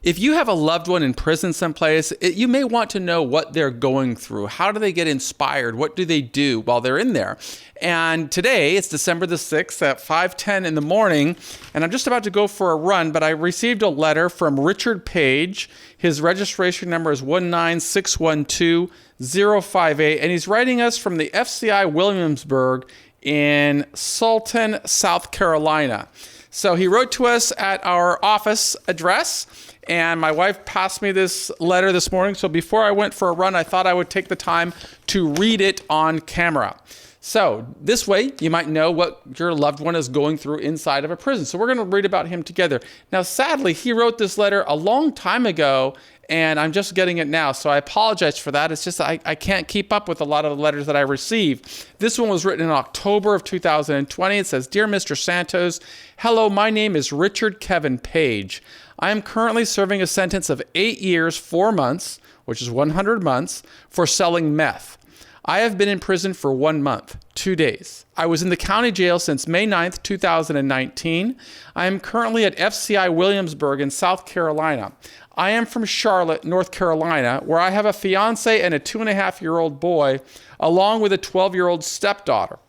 If you have a loved one in prison someplace, you may want to know what they're going through. How do they get inspired? What do they do while they're in there? And today, it's December the 6th at 5:10 in the morning, and I'm just about to go for a run, but I received a letter from Richard Page. His registration number is 19612-058, and he's writing us from the FCI Williamsburg in Sultan, South Carolina. So he wrote to us at our office address, and my wife passed me this letter this morning. So before I went for a run, I thought I would take the time to read it on camera. So this way, you might know what your loved one is going through inside of a prison. So we're going to read about him together. Now, sadly, he wrote this letter a long time ago, and I'm just getting it now. So I apologize for that. It's just I can't keep up with a lot of the letters that I receive. This one was written in October of 2020. It says, "Dear Mr. Santos, hello, my name is Richard Kevin Page. I am currently serving a sentence of 8 years, 4 months, which is 100 months, for selling meth. I have been in prison for 1 month, 2 days. I was in the county jail since May 9th, 2019. I am currently at FCI Williamsburg in South Carolina. I am from Charlotte, North Carolina, where I have a fiance and a 2.5-year-old boy, along with a 12-year-old stepdaughter.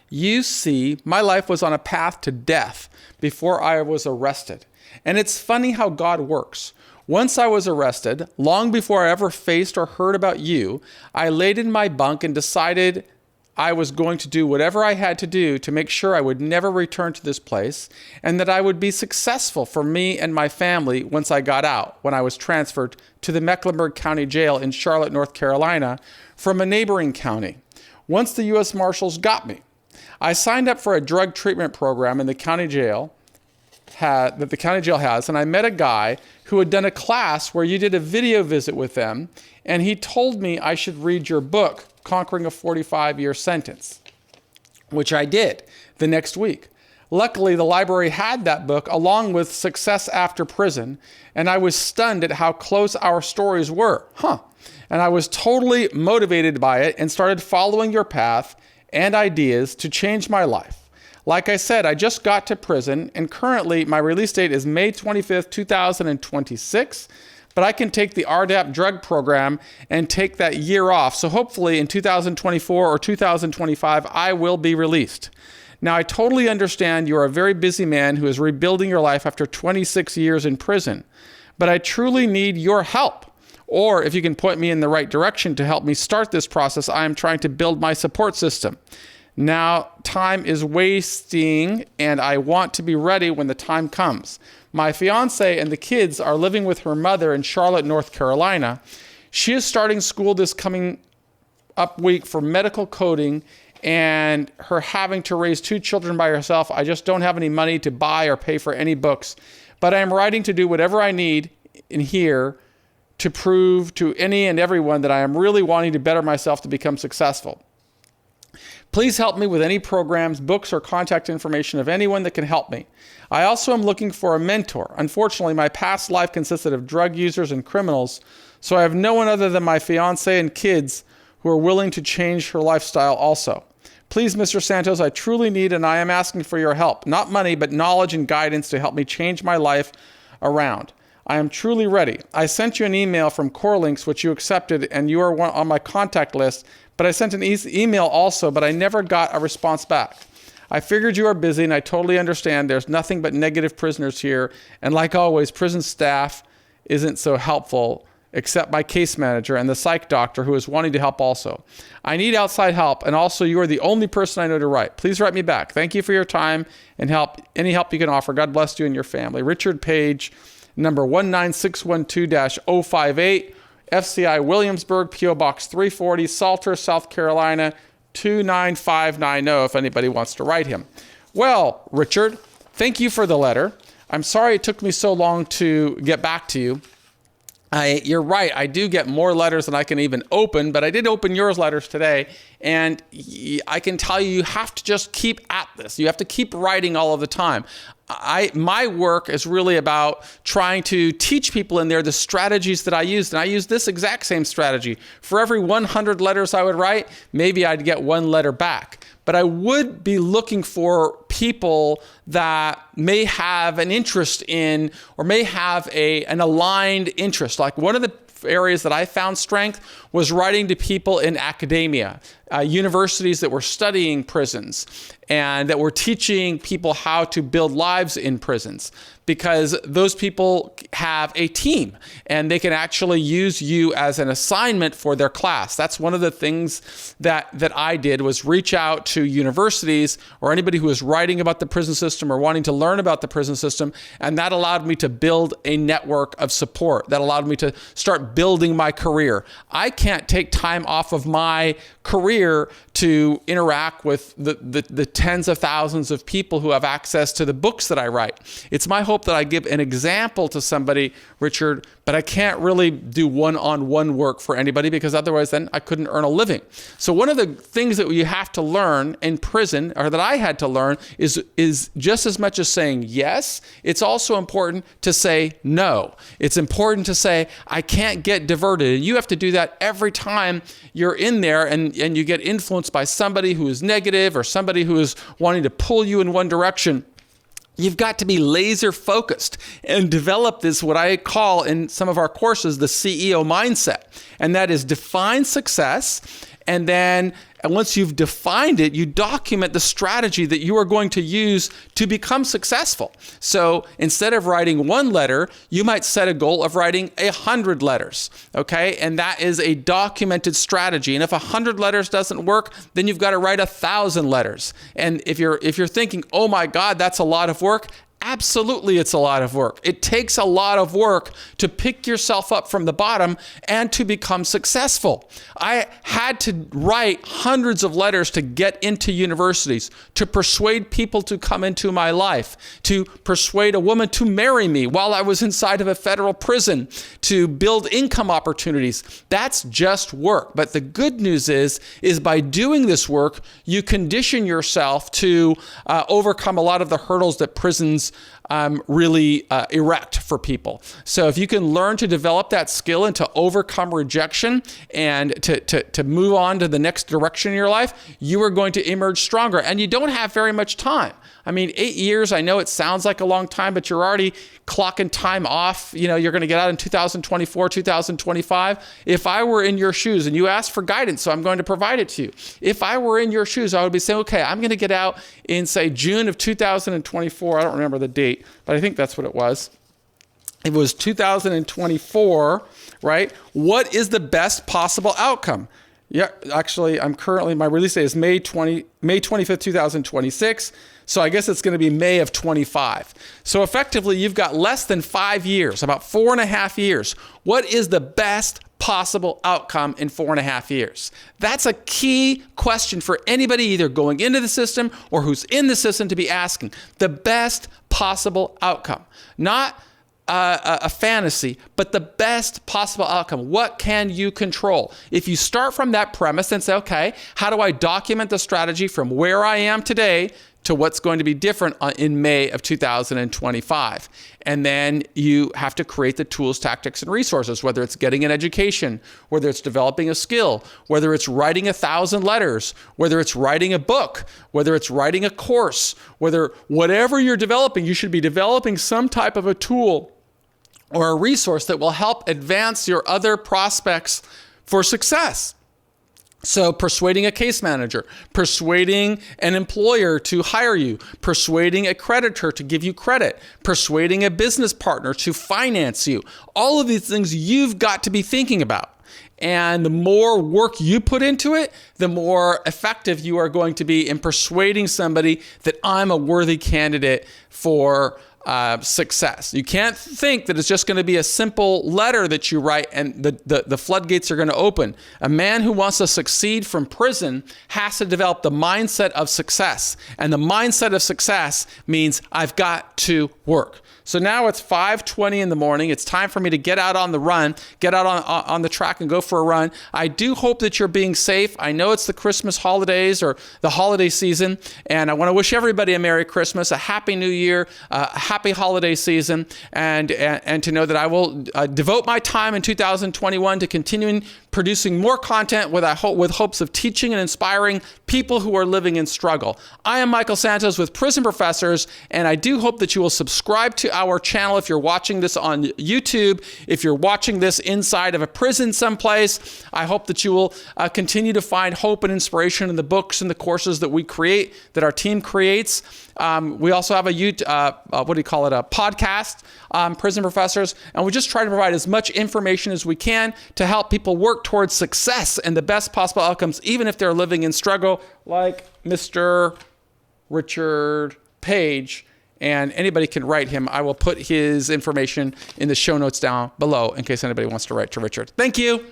You see, my life was on a path to death before I was arrested. And it's funny how God works. Once I was arrested, long before I ever faced or heard about you, I laid in my bunk and decided I was going to do whatever I had to do to make sure I would never return to this place, and that I would be successful for me and my family once I got out, when I was transferred to the Mecklenburg County Jail in Charlotte, North Carolina, from a neighboring county. Once the U.S. Marshals got me, I signed up for a drug treatment program in the county jail that the county jail has, and I met a guy who had done a class where you did a video visit with them, and he told me I should read your book, Conquering a 45-Year Sentence, which I did the next week. Luckily, the library had that book along with Success After Prison, and I was stunned at how close our stories were. And I was totally motivated by it and started following your path and ideas to change my life. Like I said, I just got to prison, and currently my release date is May 25th, 2026, but I can take the RDAP drug program and take that year off. So hopefully in 2024 or 2025, I will be released. Now, I totally understand you're a very busy man who is rebuilding your life after 26 years in prison, but I truly need your help. Or if you can point me in the right direction to help me start this process, I am trying to build my support system. Now, time is wasting, and I want to be ready when the time comes. My fiance and the kids are living with her mother in Charlotte, North Carolina. She is starting school this coming up week for medical coding, and her having to raise 2 children by herself, I just don't have any money to buy or pay for any books. But I am writing to do whatever I need in here to prove to any and everyone that I am really wanting to better myself to become successful. Please help me with any programs, books, or contact information of anyone that can help me. I also am looking for a mentor. Unfortunately, my past life consisted of drug users and criminals, so I have no one other than my fiance and kids who are willing to change her lifestyle also. Please, Mr. Santos, I truly need and I am asking for your help. Not money, but knowledge and guidance to help me change my life around. I am truly ready. I sent you an email from CoreLinks, which you accepted, and you are on my contact list, but I sent an email also, but I never got a response back. I figured you are busy, and I totally understand there's nothing but negative prisoners here, and like always, prison staff isn't so helpful, except my case manager and the psych doctor who is wanting to help also. I need outside help, and also you are the only person I know to write. Please write me back. Thank you for your time and help. Any help you can offer. God bless you and your family. Richard Page, number 19612-058, FCI Williamsburg, P.O. Box 340, Salter, South Carolina, 29590, if anybody wants to write him. Well, Richard, thank you for the letter. I'm sorry it took me so long to get back to you. You're right, I do get more letters than I can even open, but I did open yours letters today, and I can tell you, you have to just keep at this. You have to keep writing all of the time. My work is really about trying to teach people in there the strategies that I used, and I use this exact same strategy. For every 100 letters I would write, maybe I'd get 1 letter back. But I would be looking for people that may have an interest in, or may have an aligned interest. Like one of the areas that I found strength was writing to people in academia, universities that were studying prisons and that were teaching people how to build lives in prisons, because those people have a team and they can actually use you as an assignment for their class. That's one of the things that I did, was reach out to universities or anybody who was writing about the prison system or wanting to learn about the prison system. And that allowed me to build a network of support. That allowed me to start building my career. I can't take time off of my career to interact with the tens of thousands of people who have access to the books that I write. It's my hope that I give an example to somebody, Richard, but I can't really do one-on-one work for anybody, because otherwise then I couldn't earn a living. So one of the things that you have to learn in prison, or that I had to learn, is just as much as saying yes, it's also important to say no. It's important to say, I can't get diverted. And you have to do that every time you're in there and you get influenced by somebody who is negative or somebody who is wanting to pull you in one direction. You've got to be laser focused and develop this, what I call in some of our courses, the CEO mindset. And that is define success. And then once you've defined it, you document the strategy that you are going to use to become successful. So instead of writing one letter, you might set a goal of writing 100 letters, okay? And that is a documented strategy. And if 100 letters doesn't work, then you've got to write 1,000 letters. And if you're thinking, oh my God, that's a lot of work, absolutely, it's a lot of work. It takes a lot of work to pick yourself up from the bottom and to become successful. I had to write hundreds of letters to get into universities, to persuade people to come into my life, to persuade a woman to marry me while I was inside of a federal prison, to build income opportunities. That's just work. But the good news is by doing this work, you condition yourself to overcome a lot of the hurdles that prisons really erect for people. So if you can learn to develop that skill and to overcome rejection and to move on to the next direction in your life, you are going to emerge stronger. And you don't have very much time. I mean, 8 years, I know it sounds like a long time, but you're already clocking time off. You know, you're going to get out in 2024, 2025. If I were in your shoes, and you asked for guidance, so I'm going to provide it to you. If I were in your shoes, I would be saying, okay, I'm going to get out in, say, June of 2024. I don't remember the date, but I think that's what it was. It was 2024, right? What is the best possible outcome? Yeah, actually, my release date is May 25th, 2026. So I guess it's going to be May of 25. So effectively, you've got less than 5 years, about 4.5 years. What is the best possible outcome in 4.5 years? That's a key question for anybody either going into the system or who's in the system to be asking. The best possible outcome. Not a fantasy, but the best possible outcome. What can you control? If you start from that premise and say, okay, how do I document the strategy from where I am today to what's going to be different in May of 2025? And then you have to create the tools, tactics, and resources, whether it's getting an education, whether it's developing a skill, whether it's writing 1,000 letters, whether it's writing a book, whether it's writing a course, whatever you're developing, you should be developing some type of a tool or a resource that will help advance your other prospects for success. So persuading a case manager, persuading an employer to hire you, persuading a creditor to give you credit, persuading a business partner to finance you. All of these things you've got to be thinking about. And the more work you put into it, the more effective you are going to be in persuading somebody that I'm a worthy candidate for success. You can't think that it's just going to be a simple letter that you write and the floodgates are going to open. A man who wants to succeed from prison has to develop the mindset of success. And the mindset of success means I've got to work. So now it's 5:20 in the morning. It's time for me to get out on the run, get out on the track and go for a run. I do hope that you're being safe. I know it's the Christmas holidays or the holiday season, and I want to wish everybody a Merry Christmas, a Happy New Year, a happy holiday season, and to know that I will devote my time in 2021 to continuing producing more content with hopes of teaching and inspiring people who are living in struggle. I am Michael Santos with Prison Professors, and I do hope that you will subscribe to our channel if you're watching this on YouTube. If you're watching this inside of a prison someplace, I hope that you will continue to find hope and inspiration in the books and the courses that we create, that our team creates. We also have a podcast, Prison Professors, and we just try to provide as much information as we can to help people work towards success and the best possible outcomes, even if they're living in struggle, like Mr. Richard Page. And anybody can write him. I will put his information in the show notes down below in case anybody wants to write to Richard. Thank you.